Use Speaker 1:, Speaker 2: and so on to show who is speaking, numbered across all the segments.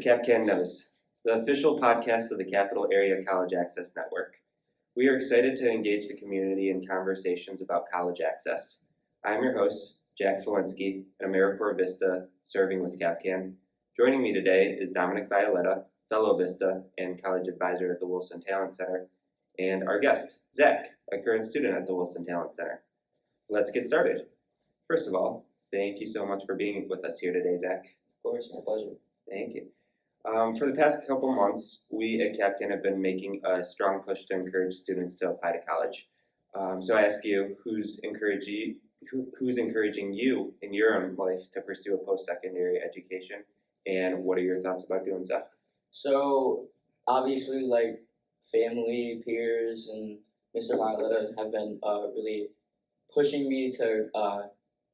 Speaker 1: CapCan Knows, the official podcast of the Capital Area College Access Network. We are excited to engage the community in conversations about college access. I'm your host, Jack Felinski, an AmeriCorps Vista serving with CapCan. Joining me today is Dominic Violetta, fellow Vista and college advisor at the Wilson Talent Center, and our guest, Zach, a current student at the Wilson Talent Center. Let's get started. First of all, thank you so much for being with us here today, Zach.
Speaker 2: Of course, my pleasure.
Speaker 1: Thank you. For the past couple months, we at CapCan have been making a strong push to encourage students to apply to college. So I ask you, who's encouraging you in your own life to pursue a post-secondary education, and what are your thoughts about doing so?
Speaker 2: So obviously, like family, peers, and Mr. Violetta have been really pushing me to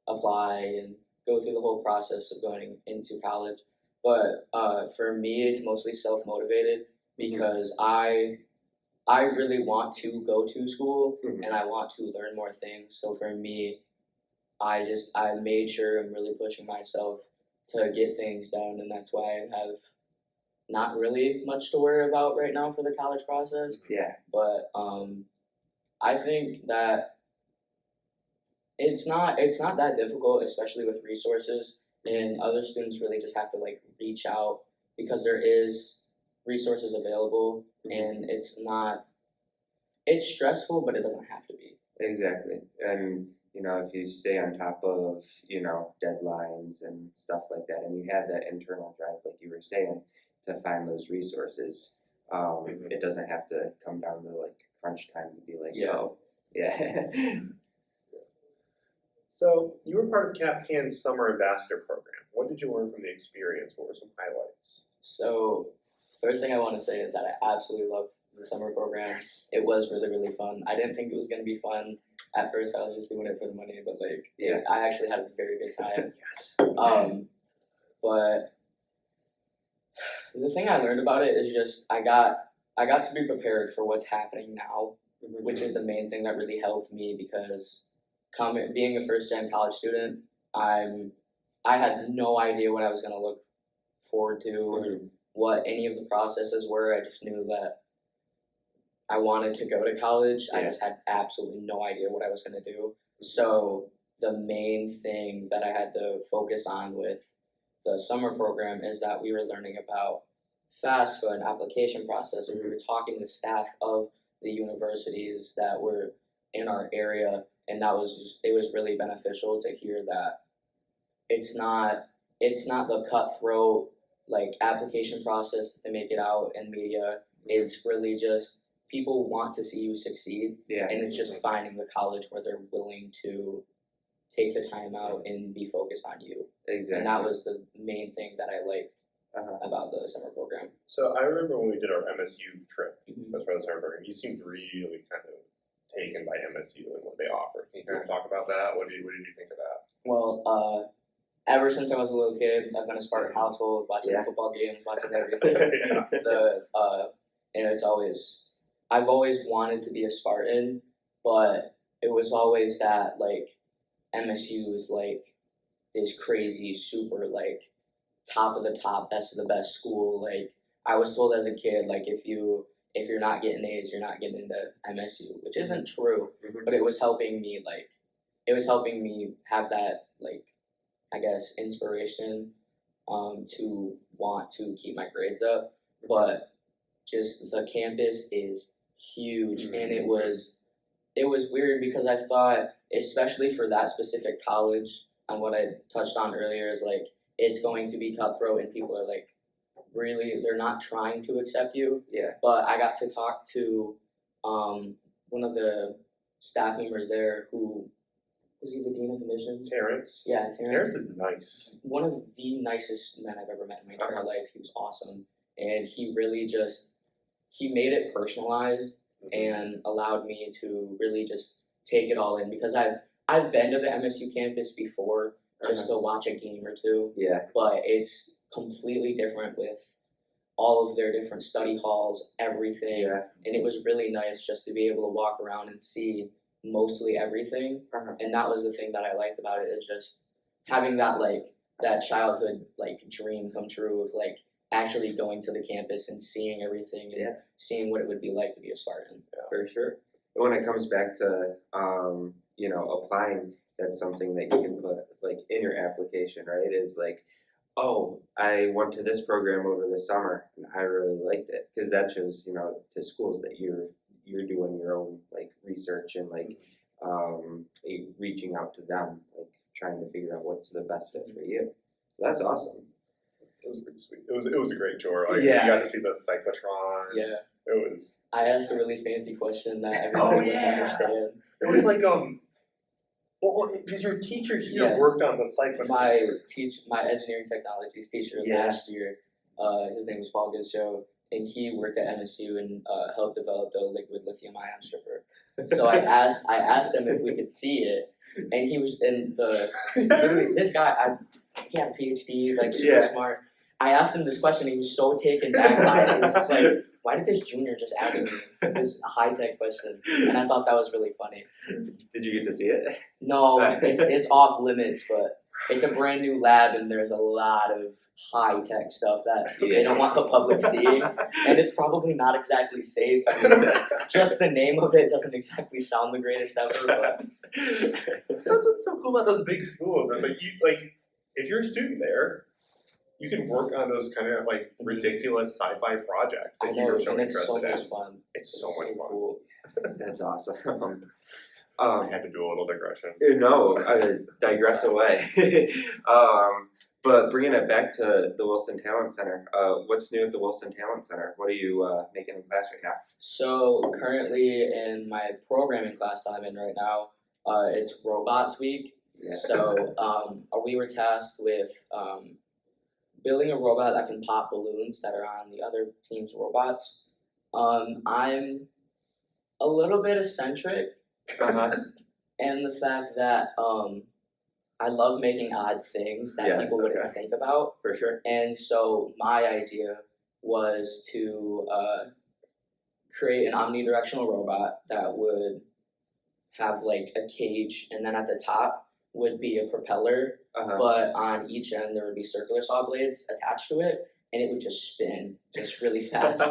Speaker 2: apply and go through the whole process of going into college. But for me, it's mostly self-motivated because I really want to go to school and I want to learn more things. So for me, I made sure I'm really pushing myself to get things done, and that's why I have not really much to worry about right now for the college process.
Speaker 1: Yeah.
Speaker 2: But I think that it's not that difficult, especially with resources. And other students really just have to reach out because there is resources available, and it's stressful, but it doesn't have to be.
Speaker 1: Exactly. And if you stay on top of deadlines and stuff like that, and you have that internal drive, like you were saying, to find those resources, it doesn't have to come down to crunch time to be oh, yeah.
Speaker 3: So you were part of CapCan's Summer Ambassador Program. What did you learn from the experience? What were some highlights?
Speaker 2: So first thing I want to say is that I absolutely loved the summer program. It was really, really fun. I didn't think it was going to be fun. At first, I was just doing it for the money, but I actually had a very good time.
Speaker 1: Yes.
Speaker 2: But the thing I learned about it is just I got to be prepared for what's happening now, which is the main thing that really helped me because being a first-gen college student, I had no idea what I was going to look forward to or what any of the processes were. I just knew that I wanted to go to college. I just had absolutely no idea what I was going to do. So the main thing that I had to focus on with the summer program is that we were learning about FAFSA and application process, and we were talking to staff of the universities that were in our area, and it was really beneficial to hear that it's not the cutthroat application process that they make it out in media. It's really just people want to see you succeed, and it's just finding the college where they're willing to take the time out and be focused on you.
Speaker 1: Exactly.
Speaker 2: And that was the main thing that I liked about the summer program.
Speaker 3: So I remember when we did our MSU trip as part of the summer program, you seemed really kind of taken by MSU and what they offered. Can you kind of talk about that? What did you think of that?
Speaker 2: Well, ever since I was a little kid, I've been a Spartan household, watching football games, watching everything. And I've always wanted to be a Spartan, but it was always that MSU is this crazy, super top of the top, best of the best school. I was told as a kid, if you're not getting A's, you're not getting into MSU, which isn't true, but it was helping me have that I guess inspiration to want to keep my grades up. But just the campus is huge, and it was weird because I thought, especially for that specific college, and what I touched on earlier is it's going to be cutthroat, and people are really, they're not trying to accept you.
Speaker 1: Yeah.
Speaker 2: But I got to talk to one of the staff members there who was he the dean of admissions?
Speaker 3: Terrence.
Speaker 2: Yeah,
Speaker 3: Terrence is nice.
Speaker 2: One of the nicest men I've ever met in my entire life. He was awesome, and he really he made it personalized and allowed me to really just take it all in because I've been to the MSU campus before just to watch a game or two.
Speaker 1: Yeah.
Speaker 2: But it's completely different with all of their different study halls, everything.
Speaker 1: Yeah.
Speaker 2: And it was really nice just to be able to walk around and see mostly everything. And that was the thing that I liked about it, is just having that that childhood dream come true of actually going to the campus and seeing everything and
Speaker 1: Yeah.
Speaker 2: seeing what it would be like to be a Spartan.
Speaker 1: For sure. When it comes back to applying, that's something that you can put like in your application, right? Is like, oh, I went to this program over the summer and I really liked it, because that shows to schools that you're doing your own like research and like reaching out to them, like trying to figure out what's the best fit for you. So that's awesome.
Speaker 3: It was pretty sweet. It was a great tour. Like
Speaker 1: Yeah.
Speaker 3: you got to see the cyclotron.
Speaker 2: Yeah.
Speaker 3: It was
Speaker 2: I asked a really fancy question that everybody
Speaker 3: Oh,
Speaker 2: would
Speaker 3: yeah.
Speaker 2: understand.
Speaker 3: it was like well, because your teacher here
Speaker 2: Yes.
Speaker 3: worked on the cyclotron.
Speaker 2: My engineering technologies teacher
Speaker 1: Yeah.
Speaker 2: last year, his name was Paul Gizzo, and he worked at MSU and helped develop the liquid lithium ion stripper. So I asked him if we could see it, and he was literally this guy. He had a PhD, like super
Speaker 1: Yeah.
Speaker 2: smart. I asked him this question, he was so taken back by it. He was just like, why did this junior just ask me this high-tech question? And I thought that was really funny.
Speaker 1: Did you get to see it?
Speaker 2: No, it's off limits, but it's a brand new lab and there's a lot of high-tech stuff that they don't want the public seeing. And it's probably not exactly safe. I mean, just the name of it doesn't exactly sound the greatest ever, but
Speaker 3: That's what's so cool about those big schools. It's like if you're a student there, you can work on those kind of like ridiculous sci-fi projects
Speaker 2: I
Speaker 3: that
Speaker 2: know,
Speaker 3: you're so
Speaker 2: and it's so
Speaker 3: interested
Speaker 2: much
Speaker 3: in.
Speaker 2: fun.
Speaker 3: It's so much fun.
Speaker 2: Cool.
Speaker 1: That's awesome.
Speaker 3: I had to do a little digression.
Speaker 1: No, digress away. But bringing it back to the Wilson Talent Center, what's new at the Wilson Talent Center? What are you making in class right now?
Speaker 2: So currently in my programming class that I'm in right now, it's Robots Week.
Speaker 1: Yeah.
Speaker 2: So we were tasked with building a robot that can pop balloons that are on the other team's robots. I'm a little bit eccentric
Speaker 1: Uh-huh.
Speaker 2: in the fact that I love making odd things that
Speaker 1: Yes,
Speaker 2: people wouldn't
Speaker 1: okay.
Speaker 2: think about.
Speaker 1: For sure.
Speaker 2: And so my idea was to create an omnidirectional robot that would have like a cage, and then at the top would be a propeller,
Speaker 1: Uh-huh.
Speaker 2: but on each end there would be circular saw blades attached to it, and it would just spin just really fast.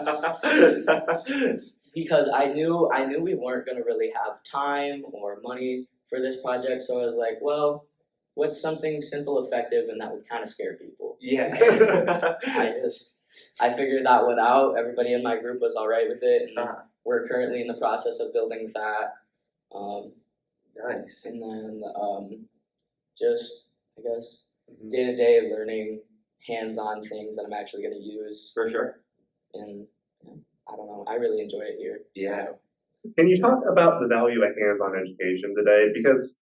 Speaker 2: Because I knew we weren't going to really have time or money for this project, so I was like, well, what's something simple, effective, and that would kind of scare people?
Speaker 1: Yeah.
Speaker 2: I figured that one out. Everybody in my group was all right with it, and
Speaker 1: Uh-huh.
Speaker 2: we're currently in the process of building that.
Speaker 1: Nice.
Speaker 2: And then just, I guess,
Speaker 1: Mhm.
Speaker 2: day-to-day learning hands-on things that I'm actually going to use.
Speaker 1: For sure.
Speaker 2: And I don't know, I really enjoy it here.
Speaker 1: Yeah.
Speaker 3: Can you talk about the value of hands-on education today? Because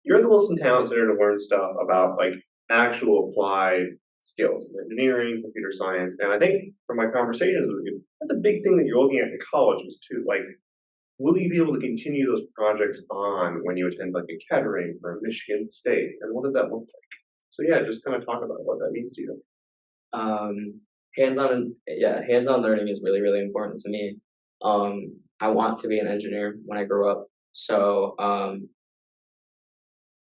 Speaker 3: you're at the Wilson Talent Center to learn stuff about like actual applied skills in engineering, computer science, and I think from my conversations with you, that's a big thing that you're looking at in college was too. Like, will you be able to continue those projects on when you attend like a Kettering or Michigan State, and what does that look like? So yeah, just kind of talk about what that means to you.
Speaker 2: Hands-on learning is really, really important to me. I want to be an engineer when I grow up. So,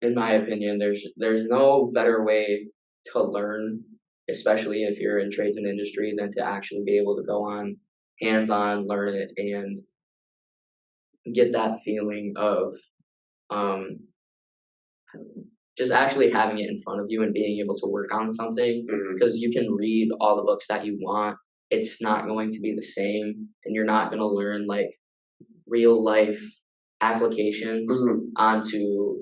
Speaker 2: in my opinion, there's no better way to learn, especially if you're in trades and industry, than to actually be able to go on hands-on, learn it, and get that feeling of just actually having it in front of you and being able to work on something. Because you can read all the books that you want, it's not going to be the same, and you're not going to learn like real life applications onto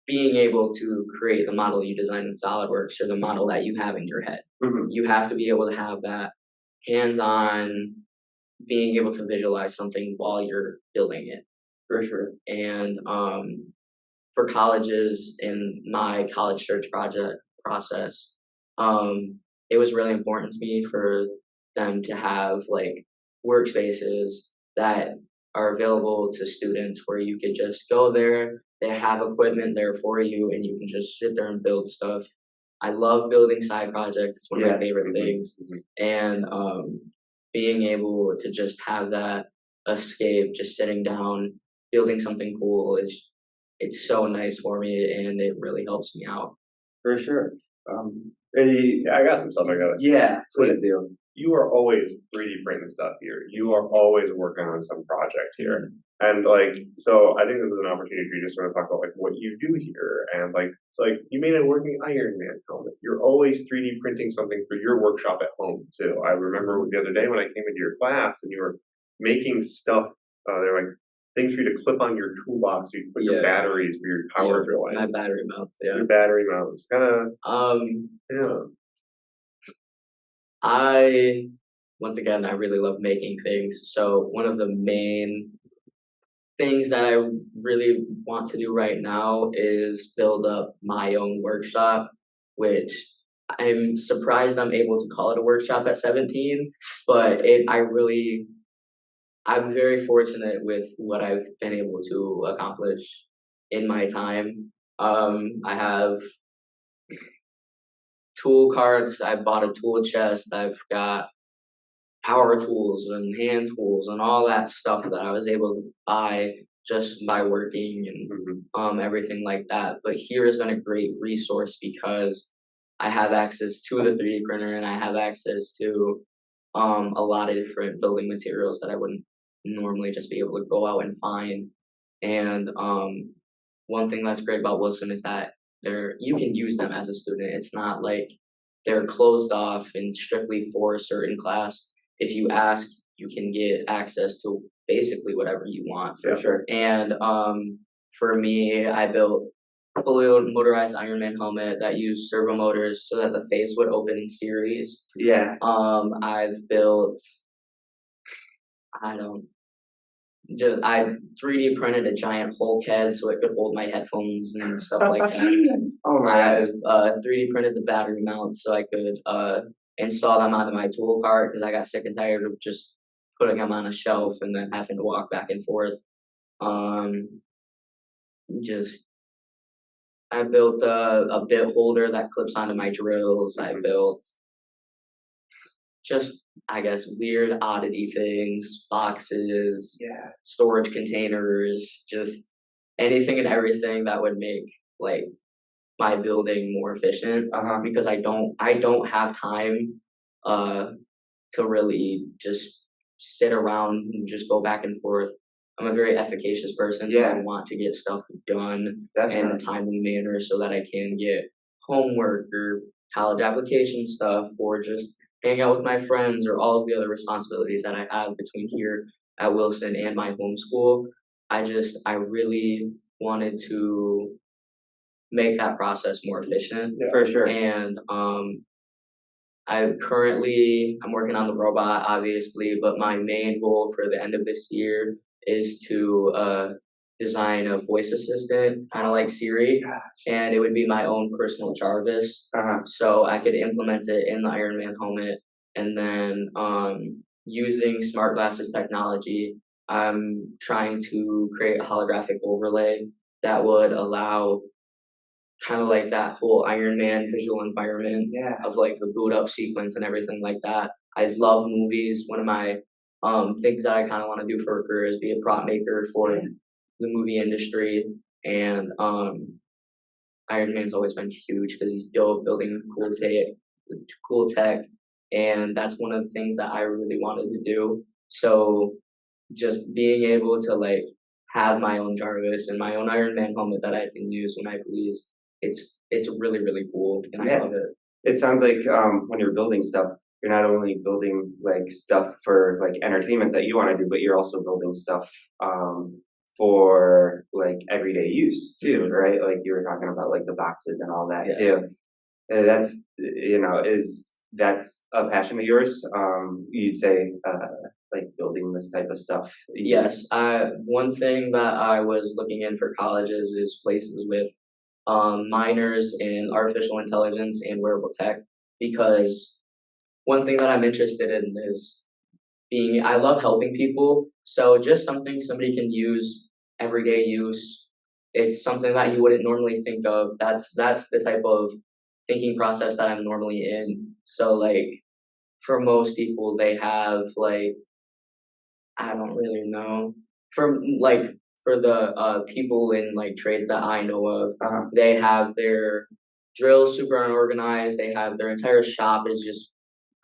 Speaker 2: being able to create the model you design in SolidWorks or the model that you have in your head. You have to be able to have that hands-on, being able to visualize something while you're building it.
Speaker 1: For sure.
Speaker 2: And for colleges in my college search process, it was really important to me for them to have like workspaces that are available to students where you could just go there, they have equipment there for you, and you can just sit there and build stuff. I love building side projects. It's one of my favorite things. And being able to just have that escape, just sitting down, building something cool it's so nice for me, and it really helps me out.
Speaker 1: For sure.
Speaker 3: I got some stuff I got.
Speaker 1: Yeah, please do.
Speaker 3: You are always 3D printing stuff here. You are always working on some project here. And like, so I think this is an opportunity for you to sort of talk about like what you do here. And like, so like you made a working Iron Man helmet. You're always 3D printing something for your workshop at home too. I remember the other day when I came into your class and you were making stuff, they're like things for you to clip on your toolbox. So you put your
Speaker 2: Yeah.
Speaker 3: batteries for your power drill in.
Speaker 2: My battery mounts, yeah.
Speaker 3: Your battery mounts. Kind of, yeah.
Speaker 2: Once again, I really love making things. So one of the main things that I really want to do right now is build up my own workshop, which I'm surprised I'm able to call it a workshop at 17, but I'm very fortunate with what I've been able to accomplish in my time. I have tool carts, I bought a tool chest, I've got power tools and hand tools and all that stuff that I was able to buy just by working and everything like that. But here has been a great resource because I have access to the 3D printer and I have access to a lot of different building materials that I wouldn't normally just be able to go out and find. And one thing that's great about Wilson is that you can use them as a student. It's not like they're closed off and strictly for a certain class. If you ask, you can get access to basically whatever you want.
Speaker 1: For sure.
Speaker 2: And for me, I built a fully motorized Iron Man helmet that used servo motors so that the face would open in series.
Speaker 1: Yeah.
Speaker 2: I've built, I 3D printed a giant Hulk head so it could hold my headphones and stuff like that.
Speaker 1: Oh my
Speaker 2: I've 3D printed the battery mounts so I could install them onto my tool cart because I got sick and tired of just putting them on a shelf and then having to walk back and forth. I built a bit holder that clips onto my drills. I built just, I guess, weird oddity things, boxes, storage containers, just anything and everything that would make like my building more efficient. Because I don't have time to really just sit around and just go back and forth. I'm a very efficacious person, so I want to get stuff done in a timely manner so that I can get homework or college application stuff or just hang out with my friends or all of the other responsibilities that I have between here at Wilson and my home school. I really wanted to make that process more efficient.
Speaker 1: For sure.
Speaker 2: And I'm working on the robot, obviously, but my main goal for the end of this year is to design a voice assistant, kind of like Siri, and it would be my own personal Jarvis. So I could implement it in the Iron Man helmet, and then using smart glasses technology, I'm trying to create a holographic overlay that would allow kind of like that whole Iron Man visual environment of like the boot up sequence and everything like that. I love movies. One of my things that I kind of want to do for a career is be a prop maker for the movie industry. And Iron Man's always been huge because he's dope, building cool tech. And that's one of the things that I really wanted to do. So just being able to like have my own Jarvis and my own Iron Man helmet that I can use when I please, it's really, really cool. And I love it.
Speaker 1: It sounds like when you're building stuff, you're not only building like stuff for like entertainment that you want to do, but you're also building stuff for like everyday use too, right? Like you were talking about like the boxes and all that too. And that's that's a passion of yours. You'd say like building this type of stuff.
Speaker 2: Yes. One thing that I was looking in for colleges is places with minors in artificial intelligence and wearable tech, because one thing that I'm interested in is I love helping people. So just something somebody can use, everyday use. It's something that you wouldn't normally think of. That's the type of thinking process that I'm normally in. So like for most people, they have like, I don't really know. For the people in like trades that I know of, they have their drill super unorganized. They have their entire shop is just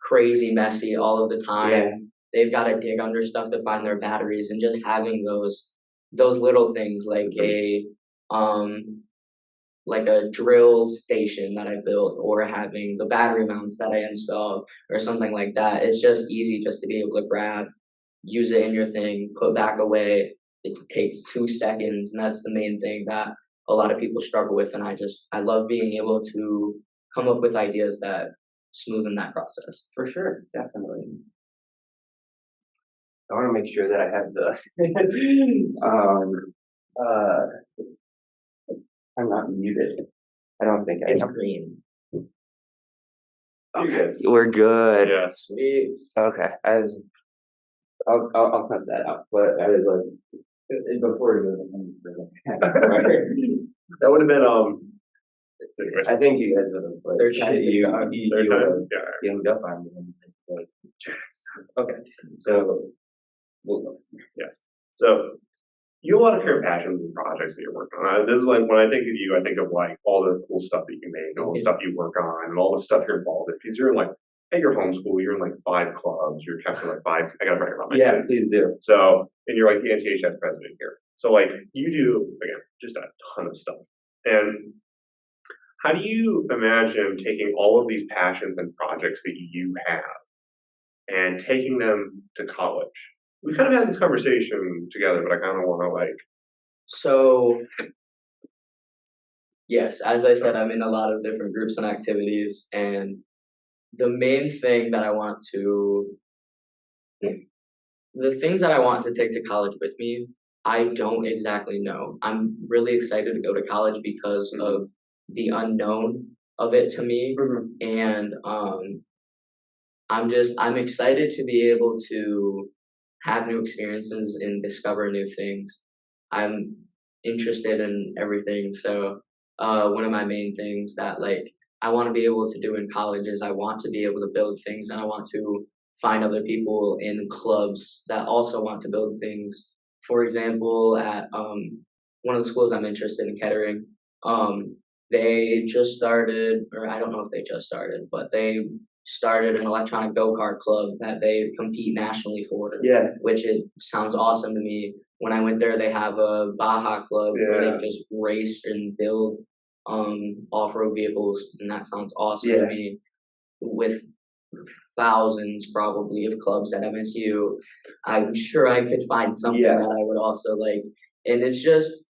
Speaker 2: crazy messy all of the time.
Speaker 1: Yeah.
Speaker 2: They've got to dig under stuff to find their batteries, and just having those little things like a drill station that I built, or having the battery mounts that I installed, or something like that. It's just easy just to be able to grab, use it in your thing, put back away. It takes 2 seconds, and that's the main thing that a lot of people struggle with. And I love being able to come up with ideas that smoothen that process.
Speaker 1: For sure, definitely. I want to make sure that I have I'm not muted. I don't think I
Speaker 2: It's
Speaker 1: am.
Speaker 2: green.
Speaker 1: Okay, we're good.
Speaker 3: Yes.
Speaker 2: Sweet.
Speaker 1: Okay, I'll cut that out. But I was like, before we go,
Speaker 3: That would have been anyways,
Speaker 1: I think you guys would have like
Speaker 2: Third time.
Speaker 1: you
Speaker 3: third
Speaker 1: would
Speaker 3: time?
Speaker 1: have
Speaker 3: Yeah.
Speaker 1: ganged up on me. Like, okay, so we'll go.
Speaker 3: Yes. So you have a lot of current passions and projects that you're working on. This is like when I think of you, I think of like all the cool stuff that you make, all the stuff you work on, and all the stuff you're involved in. Because you're in like at your homeschool, you're in like 5 clubs. You're capturing like 5. I gotta brag about my
Speaker 1: Yeah,
Speaker 3: kids.
Speaker 1: please do.
Speaker 3: So, and you're like the NTHS president here. So like you do again just a ton of stuff. And how do you imagine taking all of these passions and projects that you have and taking them to college? We kind of had this conversation together, but I kind of want to like.
Speaker 2: So, yes, as I said, I'm in a lot of different groups and activities, and the main thing that the things that I want to take to college with me, I don't exactly know. I'm really excited to go to college because of the unknown of it to me, and I'm excited to be able to have new experiences and discover new things. I'm interested in everything. So one of my main things that like I want to be able to do in college is I want to be able to build things, and I want to find other people in clubs that also want to build things. For example, at one of the schools I'm interested in, Kettering, they just started, or I don't know if they just started, but they started an electronic go-kart club that they compete nationally for.
Speaker 1: Yeah.
Speaker 2: Which it sounds awesome to me. When I went there, they have a Baja club where
Speaker 3: Yeah.
Speaker 2: they just race and build off-road vehicles, and that sounds awesome
Speaker 1: Yeah.
Speaker 2: to me. With thousands probably of clubs at MSU, I'm sure I could find something
Speaker 1: Yeah.
Speaker 2: that I would also like. And it's just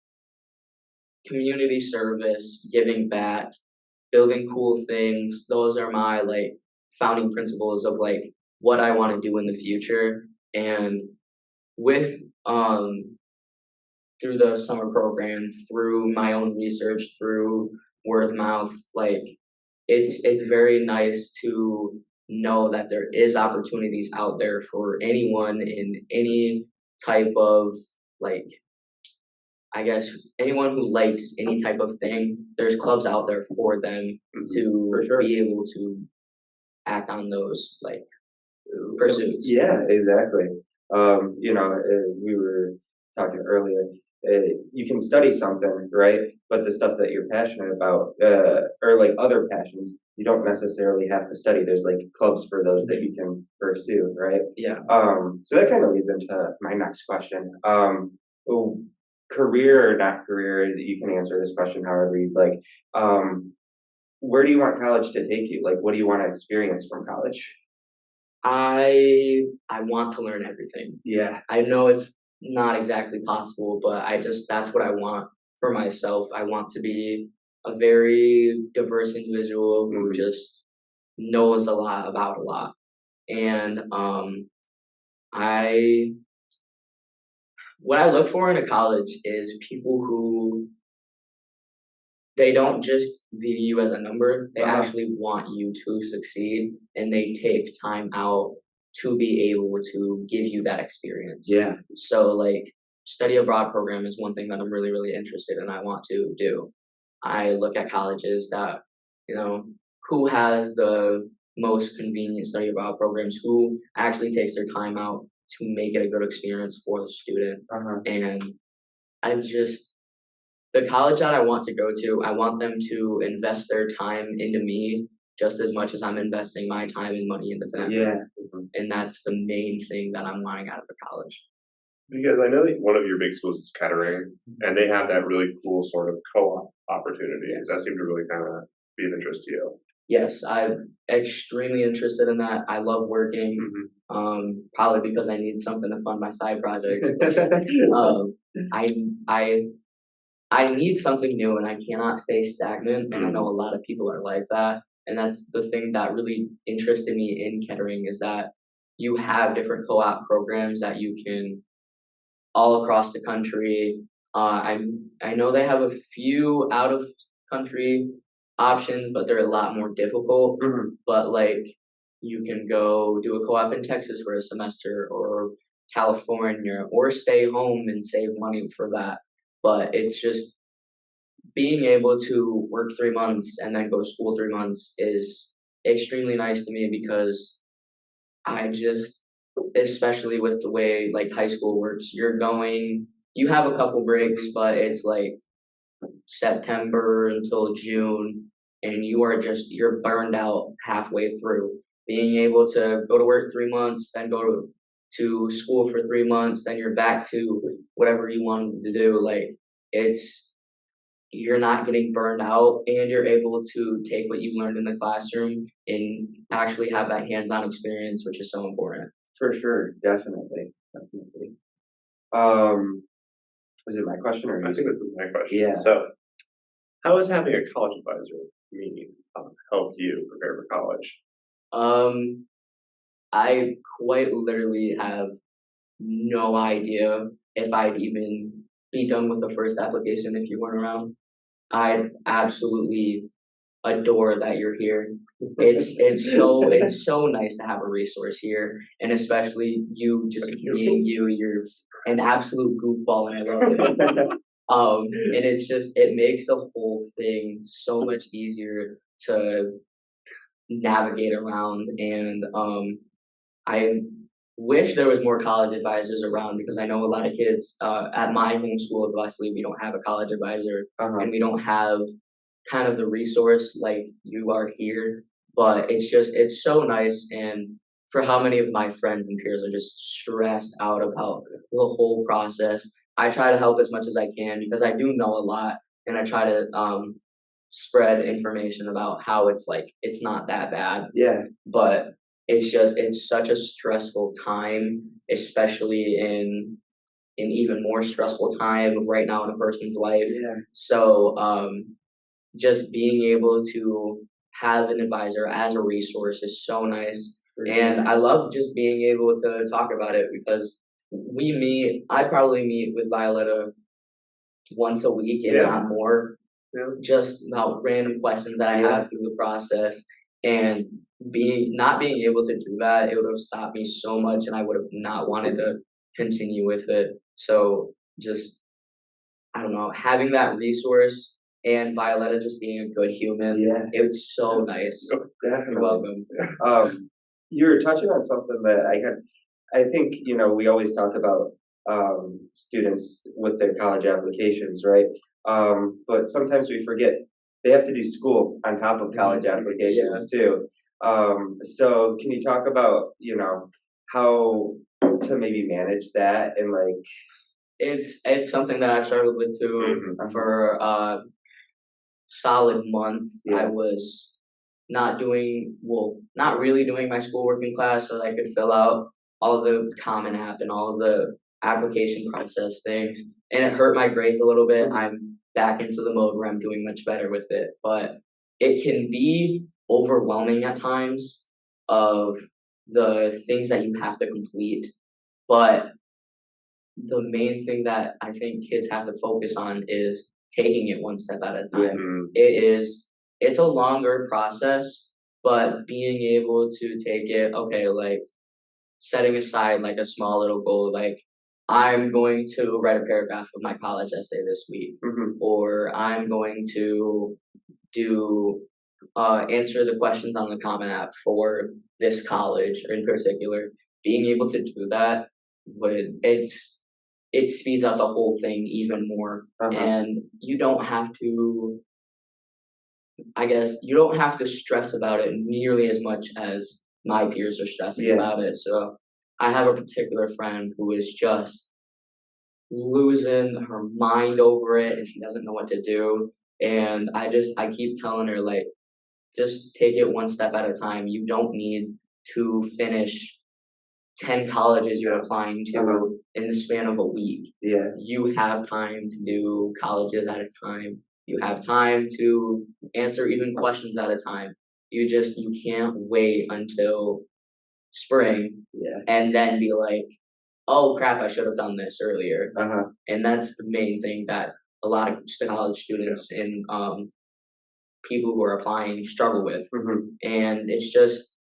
Speaker 2: community service, giving back, building cool things. Those are my like founding principles of like what I want to do in the future. And with through the summer program, through my own research, through word of mouth, like it's very nice to know that there is opportunities out there for anyone in any type of like, I guess anyone who likes any type of thing, there's clubs out there for them to
Speaker 1: For sure.
Speaker 2: be able to act on those like pursuits.
Speaker 1: Yeah, exactly. We were talking earlier. You can study something, right? But the stuff that you're passionate about, or like other passions, you don't necessarily have to study. There's like clubs for those that you can pursue, right?
Speaker 2: Yeah.
Speaker 1: So that kind of leads into my next question. Career or not career, you can answer this question however you'd like. Where do you want college to take you? Like, what do you want to experience from college?
Speaker 2: I want to learn everything.
Speaker 1: Yeah.
Speaker 2: I know it's not exactly possible, but that's what I want for myself. I want to be a very diverse individual who just knows a lot about a lot. And what I look for in a college is people who they don't just view you as a number. They actually want you to succeed, and they take time out to be able to give you that experience.
Speaker 1: Yeah.
Speaker 2: So like study abroad program is one thing that I'm really, really interested in. I want to do. I look at colleges that, who has the most convenient study abroad programs, who actually takes their time out to make it a good experience for the student. And the college that I want to go to, I want them to invest their time into me just as much as I'm investing my time and money into them.
Speaker 1: Yeah.
Speaker 2: And that's the main thing that I'm wanting out of the college.
Speaker 3: Because I know that one of your big schools is Kettering, and they have that really cool sort of co-op opportunity.
Speaker 2: Yes.
Speaker 3: That seemed to really kind of be of interest to you.
Speaker 2: Yes, I'm extremely interested in that. I love working, probably because I need something to fund my side projects. I need something new, and I cannot stay stagnant. And I know a lot of people are like that. And that's the thing that really interested me in Kettering is that you have different co-op programs that you can all across the country. I know they have a few out of country options, but they're a lot more difficult. But like you can go do a co-op in Texas for a semester or California or stay home and save money for that. But it's just being able to work 3 months and then go to school 3 months is extremely nice to me because I just, especially with the way like high school works, you have a couple breaks, but it's like September until June, and you're burned out halfway through. Being able to go to work 3 months, then go to school for 3 months, then you're back to whatever you wanted to do. Like you're not getting burned out, and you're able to take what you learned in the classroom and actually have that hands-on experience, which is so important.
Speaker 1: For sure, definitely. Was it my question or
Speaker 3: I think this is my question.
Speaker 1: Yeah.
Speaker 3: So, how has having a college advisor meeting helped you prepare for college?
Speaker 2: I quite literally have no idea if I'd even be done with the first application if you weren't around. I absolutely adore that you're here. It's so nice to have a resource here, and especially you just being you're an absolute goofball, and I love it. And it makes the whole thing so much easier to navigate around. And I wish there was more college advisors around because I know a lot of kids at my home school of Wesley, we don't have a college advisor, and we don't have kind of the resource like you are here. But it's so nice. And for how many of my friends and peers are just stressed out about the whole process, I try to help as much as I can because I do know a lot, and I try to spread information about how it's not that bad.
Speaker 1: Yeah.
Speaker 2: But it's such a stressful time, especially in an even more stressful time right now in a person's life.
Speaker 1: Yeah.
Speaker 2: So just being able to have an advisor as a resource is so nice. And I love just being able to talk about it because I probably meet with Violetta once a week, if not more, just about random questions that I have through the process. And not being able to do that, it would have stopped me so much, and I would have not wanted to continue with it. So just, I don't know, having that resource and Violetta just being a good human, it was so nice.
Speaker 1: Definitely.
Speaker 2: You're welcome.
Speaker 1: You were touching on something that I think, we always talk about students with their college applications, right? But sometimes we forget they have to do school on top of college applications too. So can you talk about, how to maybe manage that and like?
Speaker 2: It's something that I struggled with too for a solid month. I was not really doing my schoolwork in class so that I could fill out all the Common App and all of the application process things, and it hurt my grades a little bit. I'm back into the mode where I'm doing much better with it, but it can be overwhelming at times of the things that you have to complete. But the main thing that I think kids have to focus on is taking it one step at a time. It's a longer process, but being able to take it, like setting aside like a small little goal, like I'm going to write a paragraph of my college essay this week, or I'm going to answer the questions on the Common App for this college in particular. Being able to do that it speeds up the whole thing even more. And you don't have to, I guess, you don't have to stress about it nearly as much as my peers are stressing about it. So I have a particular friend who is just losing her mind over it and she doesn't know what to do. And I keep telling her, like, just take it one step at a time. You don't need to finish 10 colleges you're applying to in the span of a week. You have time to do colleges at a time. You have time to answer even questions at a time. You can't wait until spring and then be like, oh crap, I should have done this earlier. And that's the main thing that a lot of college students and people who are applying struggle with. And it's just,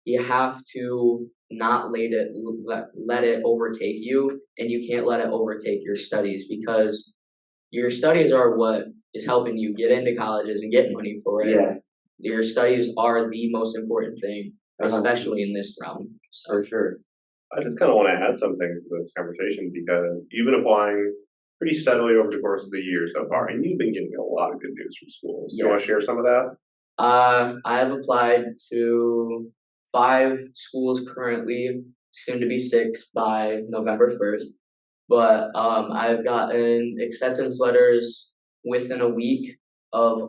Speaker 2: you have to not let it overtake you, and you can't let it overtake your studies, because your studies are what is helping you get into colleges and get money for it. Your studies are the most important thing, especially in this realm. So.
Speaker 1: For sure.
Speaker 3: I just kind of want to add something to this conversation, because you've been applying pretty steadily over the course of the year so far, and you've been getting a lot of good news from schools. Do you want to share some of that?
Speaker 2: I have applied to 5 schools currently, soon to be 6 by November 1st. But I've gotten acceptance letters within a week of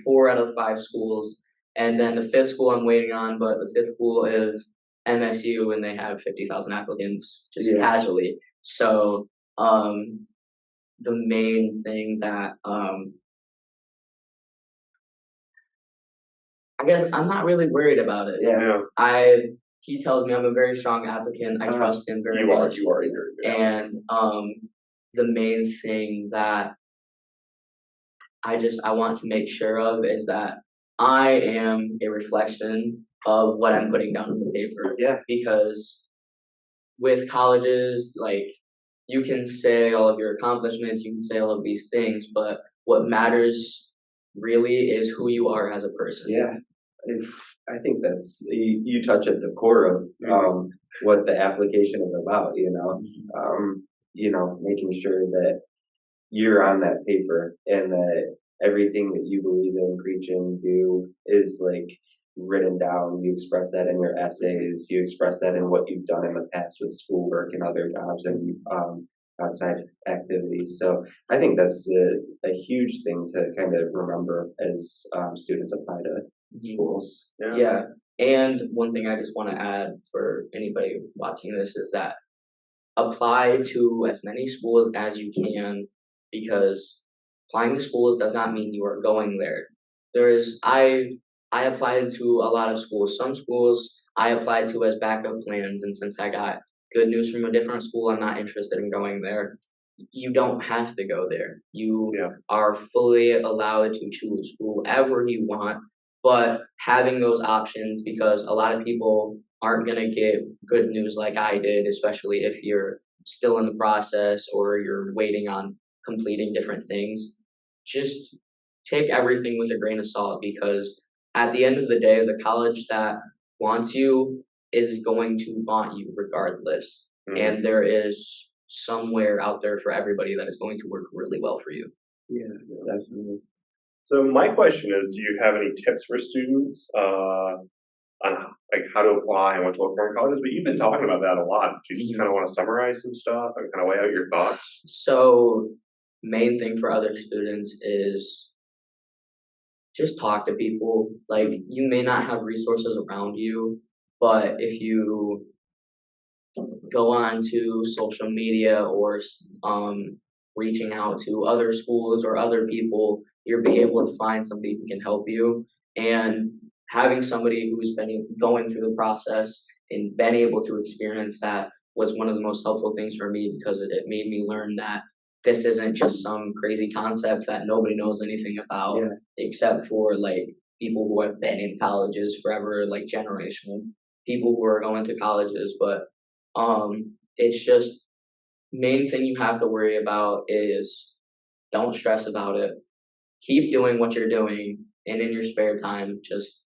Speaker 2: 4 out of 5 schools, and then the 5th school I'm waiting on. But the 5th school is MSU, and they have 50,000 applicants just casually. So the main thing that I guess I'm not really worried about it. He tells me I'm a very strong applicant. I trust him very much.
Speaker 3: You are.
Speaker 2: And the main thing that I want to make sure of is that I am a reflection of what I'm putting down on the paper. Because with colleges, like, you can say all of your accomplishments, you can say all of these things, but what matters really is who you are as a person.
Speaker 1: I think that's, you touch at the core of what the application is about, making sure that you're on that paper, and that everything that you believe in, preach, and do is like written down. You express that in your essays, you express that in what you've done in the past with schoolwork and other jobs and outside activities. So I think that's a huge thing to kind of remember as students apply to schools.
Speaker 2: And one thing I just want to add for anybody watching this is that apply to as many schools as you can, because applying to schools does not mean you are going there. I applied to a lot of schools. Some schools I applied to as backup plans, and since I got good news from a different school, I'm not interested in going there. You don't have to go there. You are fully allowed to choose whoever you want, but having those options, because a lot of people aren't going to get good news like I did, especially if you're still in the process or you're waiting on completing different things. Just take everything with a grain of salt, because at the end of the day, the college that wants you is going to want you regardless. And there is somewhere out there for everybody that is going to work really well for you.
Speaker 1: Definitely.
Speaker 3: So my question is, do you have any tips for students on like how to apply and what to look for in colleges? But you've been talking about that a lot. Do you just kind of want to summarize some stuff and kind of lay out your thoughts?
Speaker 2: So main thing for other students is just talk to people. Like, you may not have resources around you, but if you go on to social media or reaching out to other schools or other people, you'll be able to find somebody who can help you. And having somebody who's been going through the process and been able to experience that was one of the most helpful things for me, because it made me learn that this isn't just some crazy concept that nobody knows anything about, except for like people who have been in colleges forever, like generational people who are going to colleges. But it's just, main thing you have to worry about is don't stress about it. Keep doing what you're doing, and in your spare time, just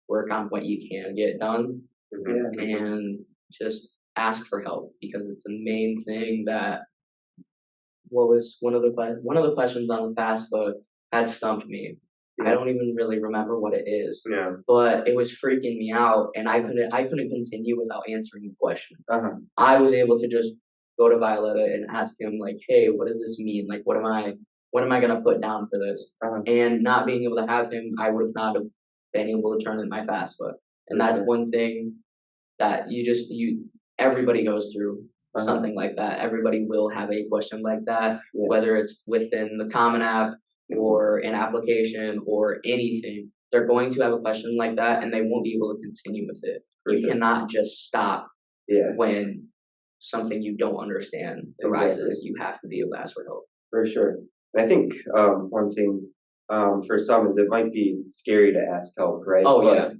Speaker 2: work on what you can get done, and just ask for help, because it's the main thing that. What was one of the questions on the FAFSA had stumped me. I don't even really remember what it is,
Speaker 3: Yeah.
Speaker 2: but it was freaking me out, and I couldn't continue without answering the question.
Speaker 1: Uh-huh.
Speaker 2: I was able to just go to Violetta and ask him, like, hey, what does this mean? Like, what am I gonna put down for this?
Speaker 1: Uh-huh.
Speaker 2: And not being able to have him, I would have not have been able to turn in my FAFSA. And that's
Speaker 1: Sure.
Speaker 2: one thing that everybody goes through
Speaker 1: Uh-huh.
Speaker 2: something like that. Everybody will have a question like that,
Speaker 1: Yeah.
Speaker 2: whether it's within the Common App or an application or anything. They're going to have a question like that, and they won't be able to continue with it.
Speaker 1: For
Speaker 2: You
Speaker 1: sure.
Speaker 2: cannot just stop
Speaker 1: Yeah,
Speaker 2: when something you don't understand arises. You have to be able to ask for help.
Speaker 1: for sure. I think one thing for some is it might be scary to ask help, right?
Speaker 2: Oh,
Speaker 1: But
Speaker 2: yeah.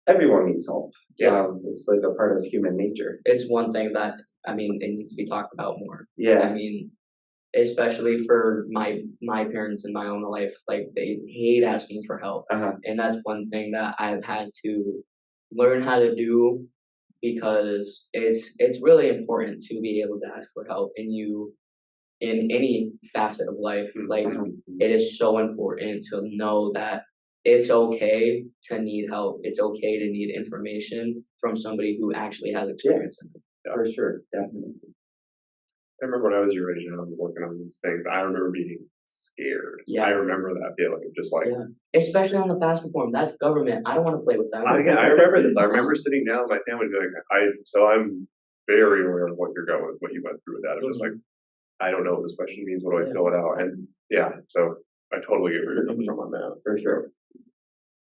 Speaker 1: everyone needs help.
Speaker 2: Yeah.
Speaker 1: It's like a part of human nature.
Speaker 2: It's one thing that, it needs to be talked about more.
Speaker 1: Yeah.
Speaker 2: Especially for my parents in my own life, like, they hate asking for help.
Speaker 1: Uh-huh.
Speaker 2: And that's one thing that I've had to learn how to do, because it's really important to be able to ask for help in any facet of life. Like, it is so important to know that it's okay to need help. It's okay to need information from somebody who actually has experience in it.
Speaker 1: For sure, definitely.
Speaker 3: I remember when I was your age and I was working on these things, I remember being scared.
Speaker 2: Yeah.
Speaker 3: I remember that feeling of just like,
Speaker 2: Yeah. Especially on the FAFSA form. That's government. I don't want to play with them.
Speaker 3: I remember this. I remember sitting down with my family going, so I'm very aware of what you went through with that. I'm just like, I don't know what this question means. What do I fill it out? And yeah, so I totally get where you're coming from on that.
Speaker 1: For sure.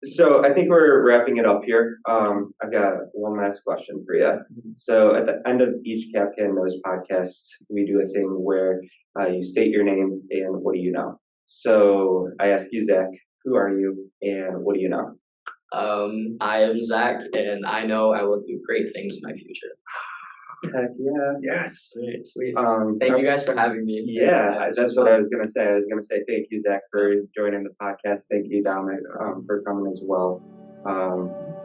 Speaker 1: So I think we're wrapping it up here. I've got one last question for you. So at the end of each Capcan Knows podcast, we do a thing where you state your name and what do you know. So I ask you, Zach, who are you and what do you know?
Speaker 2: I am Zach, and I know I will do great things in my future.
Speaker 1: Heck yeah.
Speaker 3: Yes.
Speaker 2: Sweet. Thank you guys for having me.
Speaker 1: Yeah, that's what I was going to say. I was going to say thank you, Zach, for joining the podcast. Thank you, Dominic, for coming as well.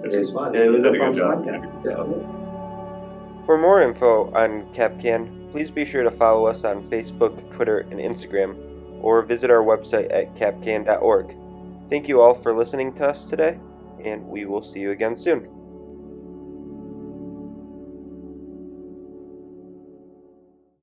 Speaker 3: This was
Speaker 2: fun.
Speaker 1: It was
Speaker 3: You
Speaker 1: a
Speaker 3: did a
Speaker 1: fun
Speaker 3: good job.
Speaker 1: podcast. Yeah. For more info on CapCan, please be sure to follow us on Facebook, Twitter, and Instagram, or visit our website at capcan.org. Thank you all for listening to us today, and we will see you again soon.